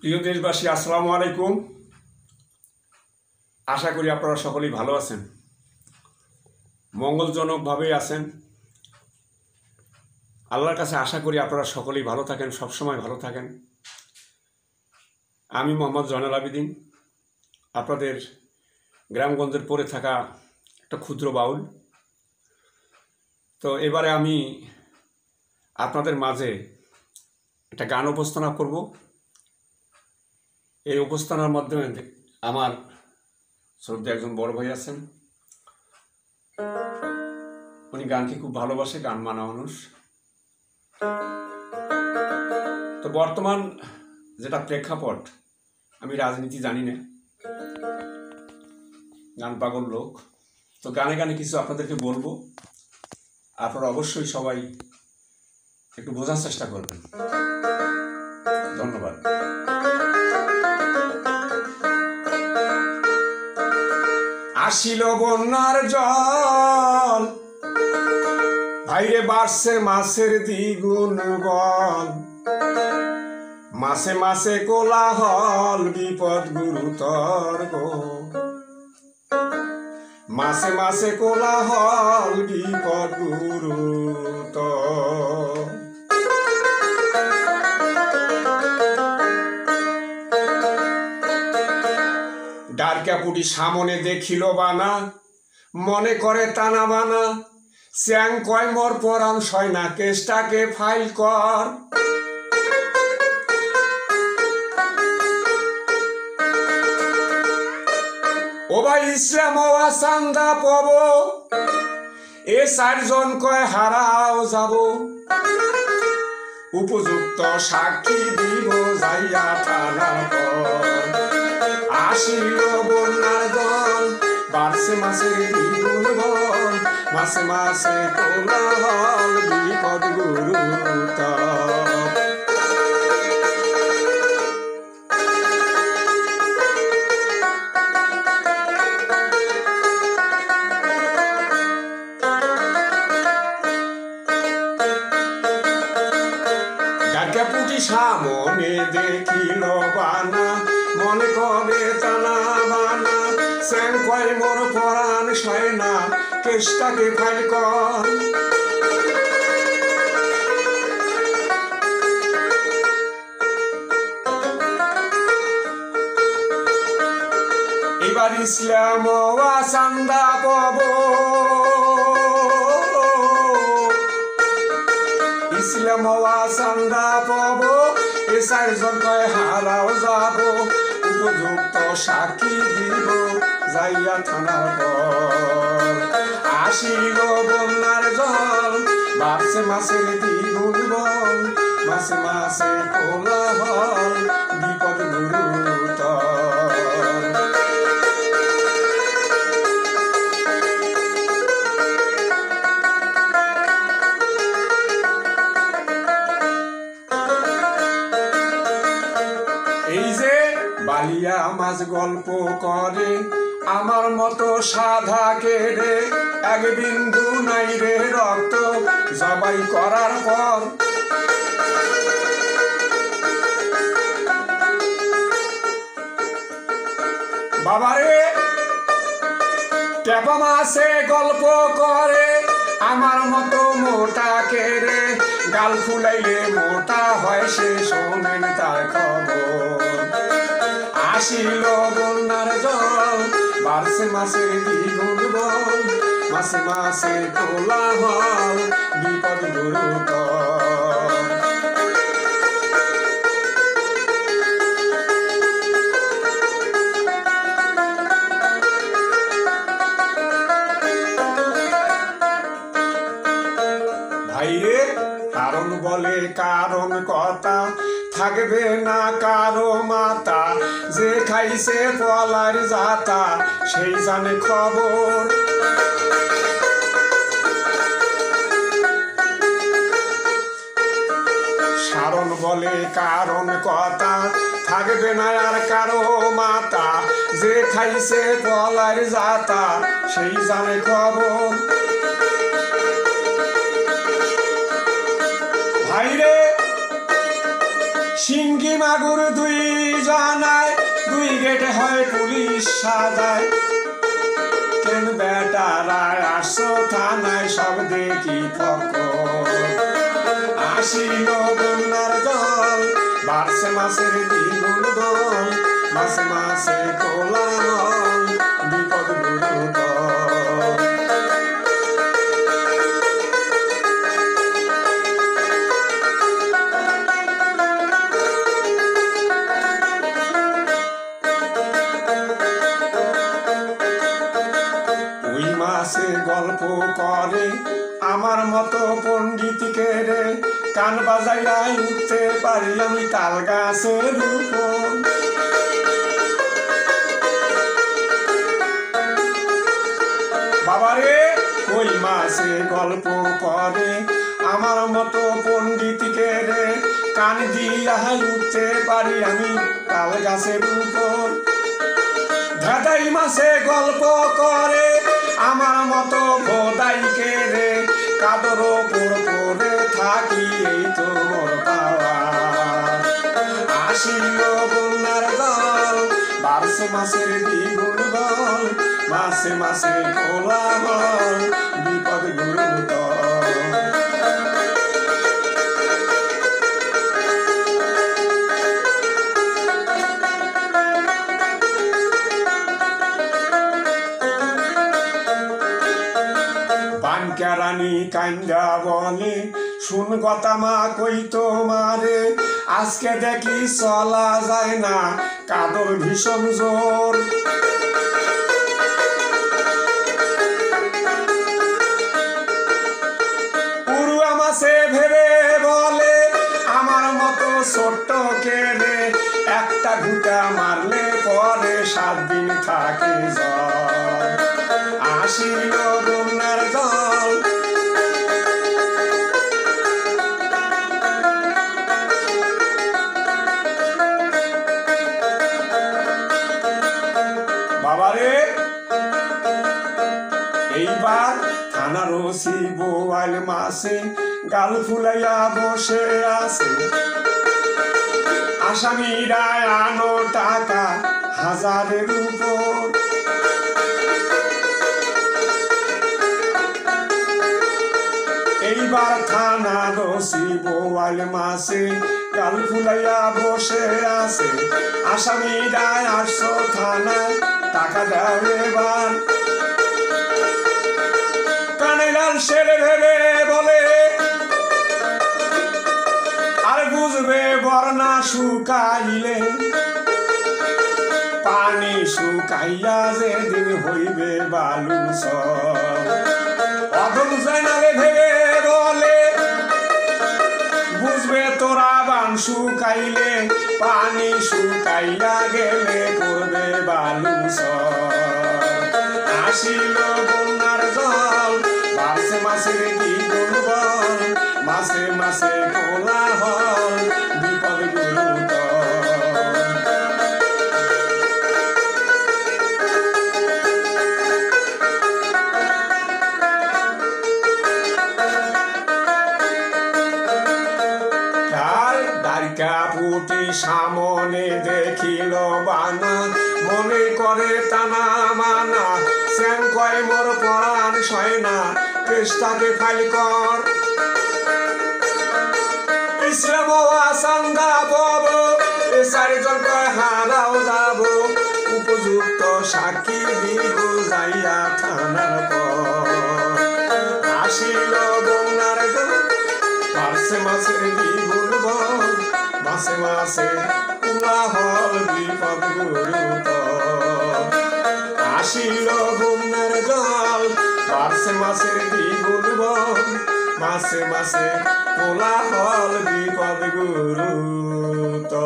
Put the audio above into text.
প্রিয় দেশবাসী, আসসালামু আলাইকুম। আশা করি আপনারা সকলেই ভালো আছেন, মঙ্গলজনকভাবে আছেন। আল্লাহর কাছে আশা করি আপনারা সকলেই ভালো থাকেন, সবসময় ভালো থাকেন। আমি মোহাম্মদ জয়নাল আবেদিন, আপনাদের গ্রামগঞ্জের পড়ে থাকা একটা ক্ষুদ্র বাউল। তো এবারে আমি আপনাদের মাঝে একটা গান উপস্থাপনা করব। এই উপস্থাপনার মাধ্যমে আমার শ্রদ্ধেয় একজন বড় ভাই আছেন, উনি গানকে খুব ভালোবাসে, গান মানা মানুষ। তো বর্তমান যেটা প্রেক্ষাপট, আমি রাজনীতি জানি না, গান পাগল লোক। তো গানে গানে কিছু আপনাদেরকে বলবো, আপনারা অবশ্যই সবাই একটু বোঝার চেষ্টা করবেন। ধন্যবাদ। আসিল বন্যার জল, ভাইরে বাড়ছে মাছের দ্বিগুণ বল, মাসে মাসে কোলাহল, বিপদ গুরুতর গো। মাসে মাসে কোলাহল, বিপদ গুরুতর। ডারকাপুটি সামনে দেখিল বানা, মনে করে টানা বানা। স্যাং কয় মর পরাণ সয় না, কেসটাকে ফাইল কর। ও ভাই ইসলাম ও আসান্দা পব, এ চারজন কয় হারাও যাব। উপযুক্ত সাক্ষী দিব যাইয়া থানা পর। আসিল বন্যার দল, বাড়ছে মাসের দ্বিগুণ বল, মাসে মাসে কোলাহল, বিপদ গুরুতর। ডারকাপুটি সামনে দেখিল বানা, মনে করে টানা বানা। স্যাং কয় মোর পরাণ সয় না, কেসটাকে ফাইল কর। এবার ইসলাম চান্দা পাব, ইসলাম চান্দা পাব। এ চারজন কয় হারাও যাব। উপযুক্ত সাক্ষী দিব যাইয়া থানার পর। আসিল বন্যার জল, বাড়ছে মাসের দ্বিগুণ বল, মাসে মাসে কোলাহল, বিপদ গুরুতর। এই যে বালিয়া মাছ গল্প করে, আমার মতো সাধা কেড়ে। এক বিন্দু নাই রে রক্ত জবাই করার পর। বাবারে টেপা মাছে গল্প করে, আমার মতো মোটা কেড়ে। গাল ফুলাইলে মোটা হয়, সে শোনেন তার খবর। আসিল বন্যার জল, বাড়ছে মাসের দ্বিগুণ বল, মাসে মাসে কোলাহল, বিপদ গুরুতর। ভাইরে কারণ বলে কারণ কথা, থাকবে না কারো মাতা। যে খাইছে পলার জাতা, সেই জানে খবর। সারণ বলে কারণ কথা, থাকবে না আর কারো মাতা। যে খাইছে পলার জাতা, সেই জানে খবর। ভাইরে সিঙ্গি মাগুর দুই জানায় দুই গেটে হয় পুলিশ সাজায় কেন বেটারা আসছো থানায় সব দেখি ফকর আসিল বন্যার জল বাড়ছে মাছের দ্বিগুণ দল মাসে মাসে কোলাহল বিপদ গুরুতর মাসে গল্প করে আমার মতো পণ্ডিতকে রে কান বাজাইয়া উঠতে পারি আমি তাল গাছের উপর বাবারে ওই মাসে গল্প করে আমার মতো পণ্ডিতকে রে কান দিয়া উঠতে পারি আমি তাল গাছের উপর ধাঁধাই মাসে গল্প করে আমার মতো ভোদাইকে রে কাদর ওপর পরে থাকি এই তো মোর পাওয়া আসিল বন্যার দল বাড়ছে মাসের দ্বিগুণ দল মাসে মাসে কোলাহল বিপদ গুরুতর রানী কান্দা বলে শুন কথা মা কই তোমারে আজকে দেখি চলা যায় না কাদর ভীষণ জোর পুরুয়া মাসে ভেবে বলে আমার মতো ছোট্ট কে রে একটা ঘুটা মারলে পরে 7 দিন থাকে জ্বর আসিল বন্যার দল বাবারে এইবার থানার ওসি বোয়াল মাসে গাল ফুলাইয়া বসে আছে আসামিরা আনো টাকা 1000-এর উপর এইবার থানার ওসি বোয়াল মাসে গাল ফুলাইয়া বসে আছে আসামিরা আসছো থানায় টাকা দাও এবার কানাইলাল ছেলে ভেবে বলে আর বুঝবে বর্ণা শুকাইলে পানি শুকাইয়া যেদিন হইবে বালু সব অধম জানালে ভেবে বলে বুঝবে তোরা বান শুকাইলে পানি শুকাইয়া গেলে করবে বালু সব আসিল বন্যার জল বাড়ছে মাসের দ্বিগুণ বল মাসে মাসে কোলাহল বিপদ গুরুতর পুটি সামনে দেখিল বানা মনে করে টানা মানা শ্যাম কয় মোর পরাণ সয় না কেষ্টাকে ফাইল কর ইসলাম আসাঙ্গা বব এ 4 জন কয় হারাও যাব উপযুক্ত সাক্ষী দিব যাইয়া থানার পর আসিল বন্যার জল বাড়ছে মাসের দ্বিগুণ বল মাসে মাসে কোলাহল বিপদ গুরুতর আসিল বন্যার জল বাড়ছে মাসের দ্বিগুণ বল মাসে মাসে কোলাহল বিপদ গুরুতর